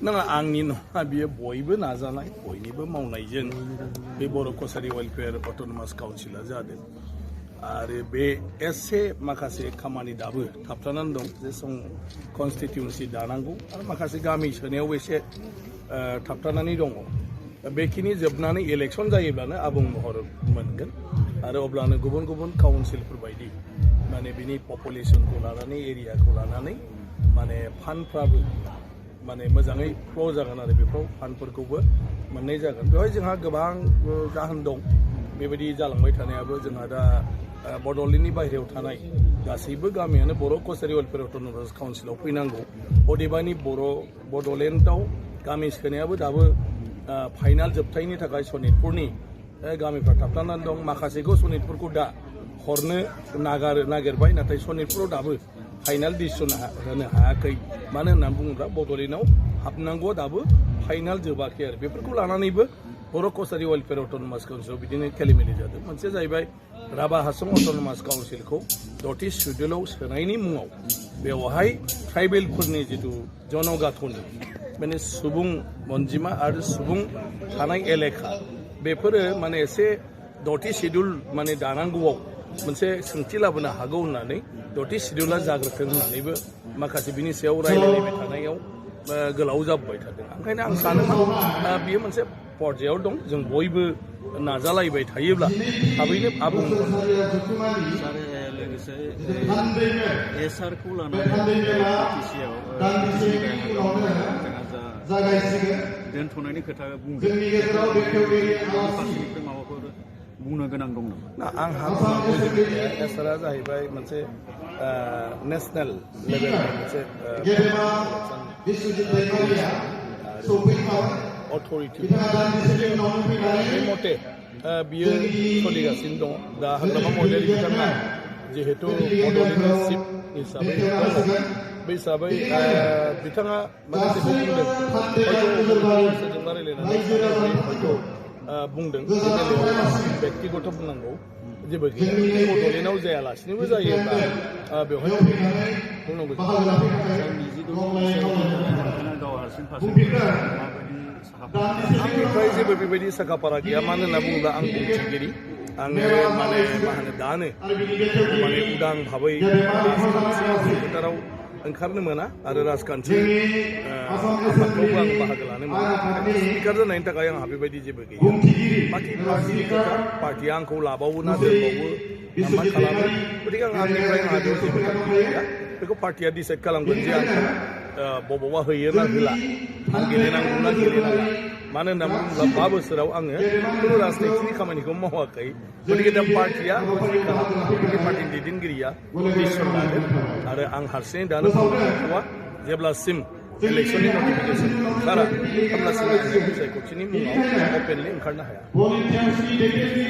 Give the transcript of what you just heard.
नङा आंनि नङा बियो बयबो नाजानाय बयनिबो मावनायजों बे बर' कसारि वेलफेयार अट'नमास काउन्सिला जादों आरो बे एसे माखासे खामानि दाबो थाबथानानै दं जे कनस्टिटिउन्सि दानांगौ आरो माखासे गामि सोनायावबो एसे थाबथानानै दङ बेखिनि जोबनानै इलेक्सन जायोब्लानो आबुं महर मोनगोन आरो अब्लानो गुबुन गुबुन काउन्सिलफोर बायदि माने बिनि पपुलेसनखौ लानानै एरियाखौ लानानै माने फान्डफ्राबो माने मोजाङै फ्ल' जागोन आरो बेफ्राव फान्डफोरखौबो मोननाय जागोन बेवहाय जोंहा गोबां जाहोन दं बेबायदि जालांबाय थानायाबो जोंहा दा बड'लेण्डनि बाहेरायाव थानाय गासैबो गामियानो बर' कसारि वेलफेयार अट'नमास काउन्सिलाव फैनांगौ अदेबानि बड'लेण्डआव गामि सोनायाबो दाबो फाइनाल जोबथायनि थाखाय सनितपुरनि गामिफ्रा थाबथानानै दं माखासेखौ सनितपुरखौ दा हरनो नागिरबाय नाथाय सनितपुराव दाबो फाइनाल डिसिसन होनो हायाखै मानो होननानै बुङोब्ला बड'लेण्डआव हाबनांगौ दाबो फाइनाल जोबाखै आरो बेफोरखौ लानानैबो बर' कसारि वेलफेयार अट'नमास काउन्सिलाव बिदिनो खेलिमेलि जादों मोनसे जाहैबाय राभा हासं अट'नमास काउन्सिलखौ 30 सिडिउलाव सोनायनि मुङाव बेवहाय ट्राइबेलफोरनि जिथु जनगाथ'नि माने सुबुं अनजिमा आरो सुबुं थानाय एलेखा बेफोरो माने एसे 30 सिडिउल माने दानांगौआव मोनसे सोंथि लाबोनो हागौ होननानै 30 सिडिउला जाग्रोथों होननानैबो माखासे बिनि सायाव रायज्लायबाय थानायाव गोलाव जाबोबाय थादों ओंखायनो आं सानो बियो मोनसे पर्यायाव दं जों बयबो नाजालायबाय थायोब्ला थाबैनो आबुं लोगोसे एसआरखौ लानानै दोनथ'नायनि खोथा बुंदों फारसेनिफ्राय माबाफोर बुंनो गोनां दं नामा आंहा एसआरआ जाहैबाय मोनसे नेसनेल लेभेलनि मोनसे अथरिटि बे मथे बियो सोलिगासिनो दङ दा हाग्रामा महिलारि बिथाङा जिहेतु बड'लेण्डनि चिफ हिसाबै बे हिसाबै बिथाङा माखासे बुंदों सोरजोंबा रायज्लायनानै हयथ' बुंदों बे बेलायाव बेक्तिगत बुंनांगौ जेबो गैया बड'लेण्डआव जायालासिनोबो जायोब्ला बेवहाय बुंनांगौ आंनिफ्राय जेबो बेबायदि साखाफारा गैया मानो होनना बुङोब्ला आं बुंथिगिरि आङो माने मा होनो दानो माने उदां भाबै राजखान्थि फोथाराव ओंखारनो मोना आरो राजखान्थि आफादफ्रावबो आं बाहागो लानो मोना स्पिकार जानायनि थाखाय आंहा बेबायदि जेबो गैया बाखि पार्टिनि खोथा पार्टिया आंखौ लाबावो ना दोनबावो ना मा खालामो गतिके आंनिफ्राय आंहा बेयाव जेबो गैया बेखौ पार्टिया डिसाइड खालामगोन जे आं बबावबा होयो ना होला आं गेलेनांगौ ना गेलेनाङा मानो होनना बुङोब्ला 5 बोसोराव आङो खुनु राजनितिनि खामानिखौ मावाखै गतिके दा पार्टिया पार्टिनि दैदेनगिरिया डिसिसन लागोन आरो आं हारसिङै दानो बुंथ'वा जेब्लासिम इलेक्सननि नटिफिकेसन ओंखारा अब्लासिम आं सायख'थिनि मुङाव अपेनलि ओंखारनो हाया